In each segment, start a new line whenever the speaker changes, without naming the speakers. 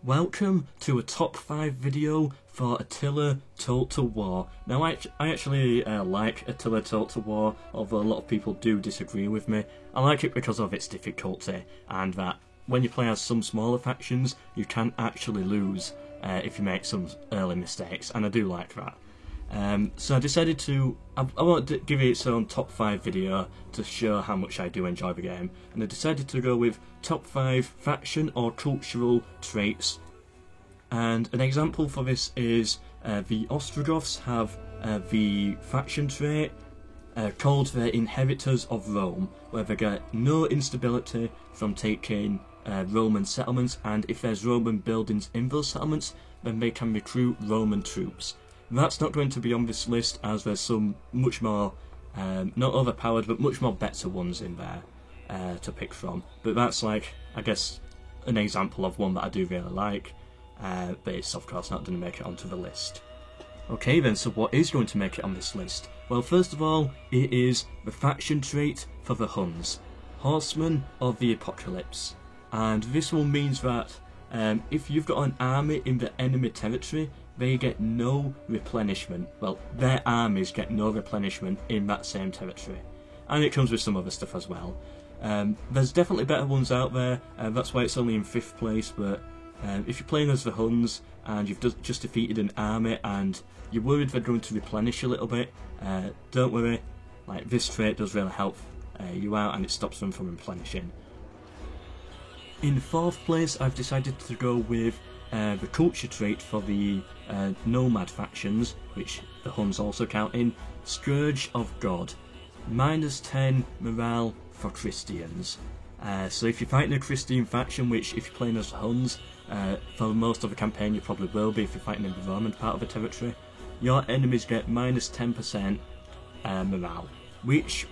Welcome to a top 5 video for Attila Total War. Now I actually like Attila Total War, although a lot of people do disagree with me. I like it because of its difficulty, and that when you play as some smaller factions, you can actually lose if you make some early mistakes, and I do like that. So I decided I want to give it its own top 5 video to show how much I do enjoy the game, and I decided to go with top 5 faction or cultural traits. And an example for this is the Ostrogoths have the faction trait called the Inheritors of Rome, where they get no instability from taking Roman settlements, and if there's Roman buildings in those settlements, then they can recruit Roman troops. That's not going to be on this list, as there's some much more, not overpowered, but much more better ones in there to pick from. But that's like, I guess, an example of one that I do really like, but it's of course not going to make it onto the list. Okay then, so what is going to make it on this list? Well, first of all, it is the faction trait for the Huns, Horsemen of the Apocalypse. And this one means that if you've got an army in the enemy territory, they get no replenishment. Well, their armies get no replenishment in that same territory. And it comes with some other stuff as well. There's definitely better ones out there, that's why it's only in 5th place, but if you're playing as the Huns and you've just defeated an army and you're worried they're going to replenish a little bit, don't worry, like this trait does really help you out, and it stops them from replenishing. In 4th place, I've decided to go with the culture trait for the nomad factions, which the Huns also count in, Scourge of God. -10 morale for Christians. So if you're fighting a Christian faction, which if you're playing as the Huns, for most of the campaign you probably will be if you're fighting in the Roman part of the territory, your enemies get -10% morale, which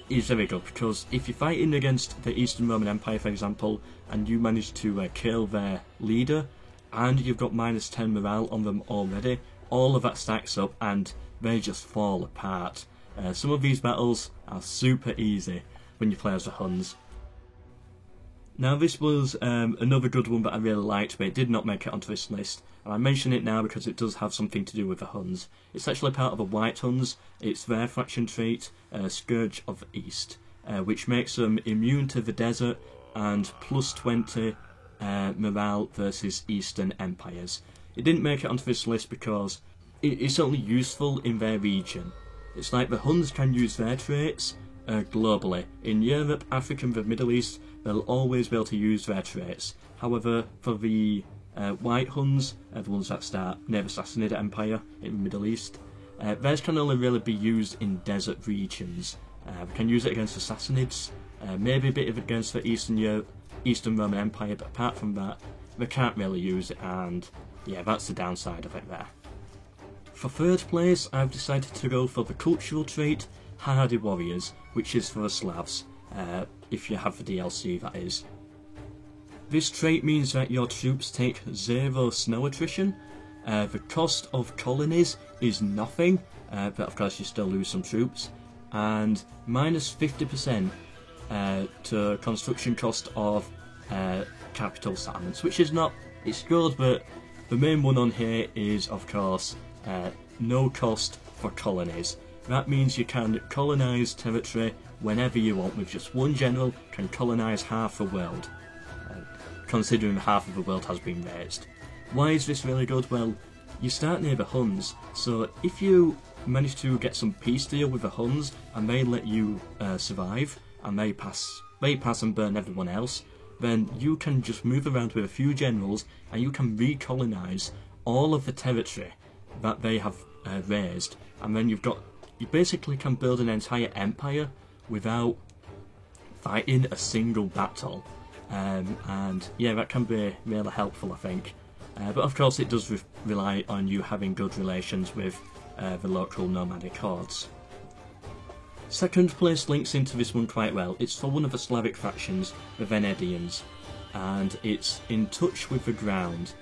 is very good, because if you're fighting against the Eastern Roman Empire, for example, and you manage to kill their leader, and you've got -10 morale on them already, all of that stacks up and they just fall apart. Some of these battles are super easy when you play as the Huns. Now this was another good one that I really liked, but it did not make it onto this list, and I mention it now because it does have something to do with the Huns. It's actually part of the White Huns. It's their faction trait, Scourge of the East, which makes them immune to the desert and +20 morale versus Eastern empires. It didn't make it onto this list because it's only useful in their region. It's like the Huns can use their traits globally. In Europe, Africa and the Middle East, they'll always be able to use their traits. However, for the White Huns, the ones that start near the Sassanid Empire in the Middle East, theirs can only really be used in desert regions. We can use it against the Sassanids, maybe a bit of against the Eastern Roman Empire, but apart from that, they can't really use it, and yeah, that's the downside of it there. For 3rd place, I've decided to go for the cultural trait, Hardy Warriors, which is for the Slavs, if you have the DLC, that is. This trait means that your troops take 0 snow attrition, the cost of colonies is nothing, but of course you still lose some troops, and -50% to construction cost of capital settlements, which is not, it's good, but the main one on here is of course no cost for colonies. That means you can colonise territory whenever you want, with just one general can colonise half the world, considering half of the world has been raised. Why is this really good? Well, you start near the Huns, so if you manage to get some peace deal with the Huns and they let you survive, and they pass and burn everyone else, then you can just move around with a few generals and you can recolonise all of the territory that they have raised, and then you basically can build an entire empire without fighting a single battle, and yeah, that can be really helpful, I think. But of course it does rely on you having good relations with the local nomadic hordes. 2nd place links into this one quite well. It's for one of the Slavic factions, the Venedians, and it's in touch with the ground.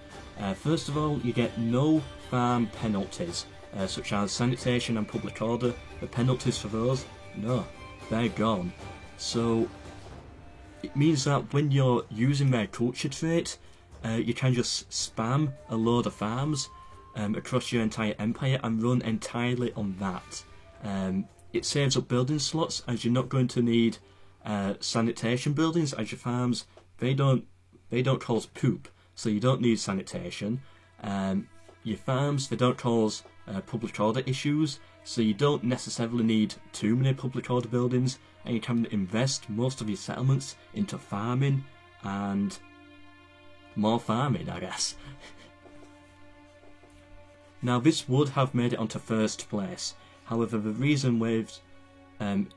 First of all, you get no farm penalties, such as sanitation and public order. The penalties for those, no, they're gone. So it means that when you're using their culture trait, you can just spam a load of farms across your entire empire and run entirely on that. It saves up building slots, as you're not going to need sanitation buildings, as your farms they don't cause poop, so you don't need sanitation. Your farms, they don't cause public order issues, so you don't necessarily need too many public order buildings, and you can invest most of your settlements into farming and more farming, I guess. Now, this would have made it onto first place. However, the reason waves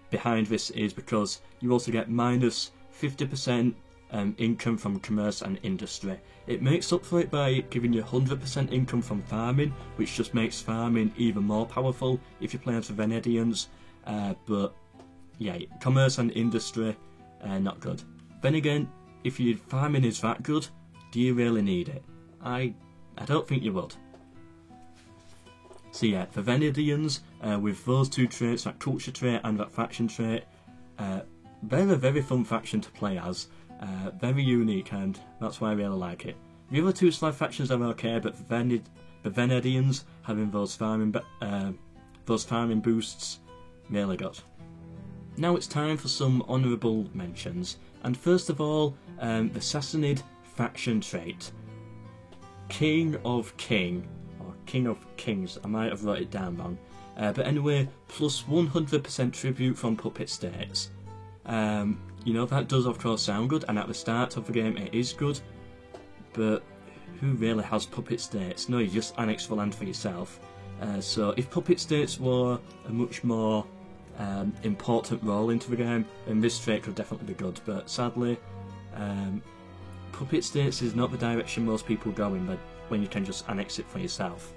behind this is because you also get minus 50% income from commerce and industry. It makes up for it by giving you 100% income from farming, which just makes farming even more powerful if you're playing for Vanadians. But yeah, commerce and industry, not good. Then again, if your farming is that good, do you really need it? I don't think you would. So yeah, the Vanadians, with those two traits, that culture trait and that faction trait, they're a very fun faction to play as. Very unique, and that's why I really like it. The other two Slav factions are okay, but the Vanadians having those farming boosts, really good. Now it's time for some honourable mentions, and first of all, the Sassanid faction trait. King of King, or King of Kings, I might have wrote it down wrong. But anyway, plus 100% tribute from puppet states. You know, that does of course sound good, and at the start of the game it is good, but who really has puppet states? No, you just annex the land for yourself. So if puppet states were a much more important role into the game, then this trait could definitely be good, but sadly, puppet states is not the direction most people go in when you can just annex it for yourself.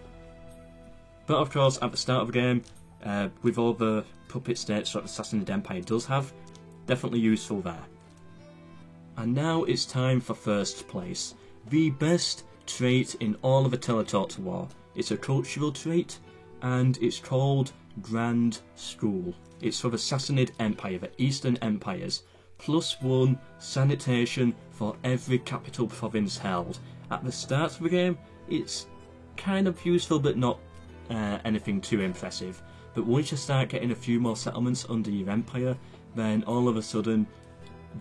But of course, at the start of the game, with all the puppet states that the Sassanid Empire does have, definitely useful there. And now it's time for first place. The best trait in all of Attila Total War. It's a cultural trait, and it's called Grand School. It's for the Sassanid Empire, the Eastern Empires. +1 sanitation for every capital province held. At the start of the game, it's kind of useful, but not anything too impressive. But once you start getting a few more settlements under your empire, then all of a sudden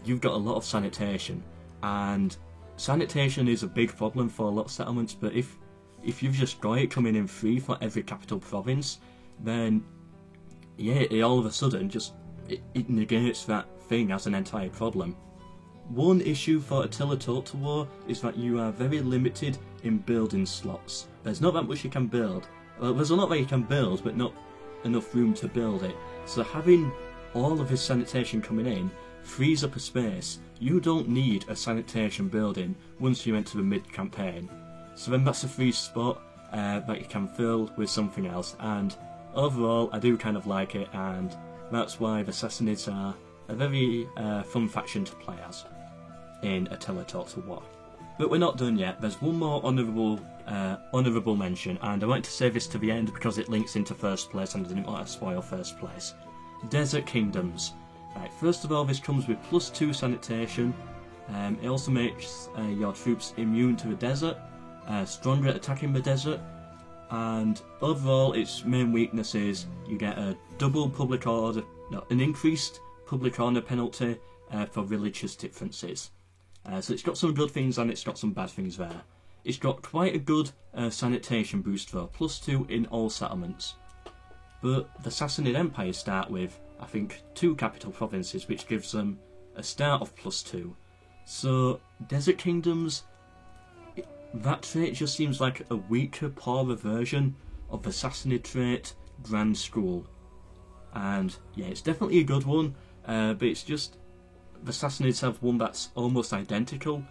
you've got a lot of sanitation, and sanitation is a big problem for a lot of settlements. But if you've just got it coming in free for every capital province, then yeah, it all of a sudden just it negates that thing as an entire problem. One issue for Attila Total War is that you are very limited in building slots. There's not that much you can build. Well, there's a lot that you can build, but not enough room to build it. So having all of his sanitation coming in frees up a space. You don't need a sanitation building once you enter the mid-campaign. So then that's a free spot that you can fill with something else, and overall I do kind of like it, and that's why the Sassanids are a very fun faction to play as in Attila Total War. But we're not done yet. There's one more honourable mention, and I wanted to save this to the end because it links into first place and I didn't want to spoil first place. Desert Kingdoms. Right, first of all, this comes with +2 sanitation. It also makes your troops immune to the desert, stronger at attacking the desert, and overall its main weakness is you get a an increased public order penalty for religious differences. So it's got some good things and it's got some bad things there. It's got quite a good sanitation boost though, +2 in all settlements. But the Sassanid Empire start with, I think, 2 capital provinces, which gives them a start of +2. So Desert Kingdoms, that trait just seems like a weaker, poorer version of the Sassanid trait Grand School. And yeah, it's definitely a good one, but it's just the Sassanids have one that's almost identical,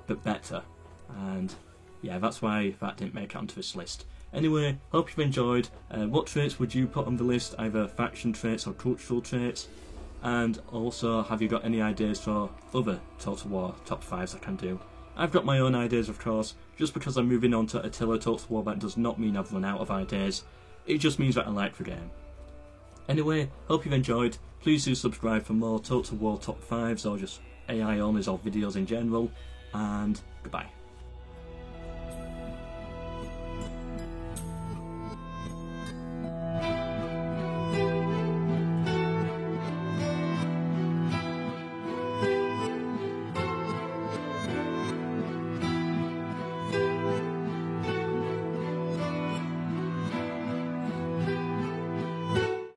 but better. And yeah, that's why that didn't make it onto this list. Anyway, hope you've enjoyed. What traits would you put on the list, either faction traits or cultural traits? And also, have you got any ideas for other Total War top 5s I can do? I've got my own ideas, of course. Just because I'm moving on to Attila Total War, that does not mean I've run out of ideas. It just means that I like the game. Anyway, hope you've enjoyed. Please do subscribe for more Total War top 5s or just AI onlys or videos in general. And goodbye.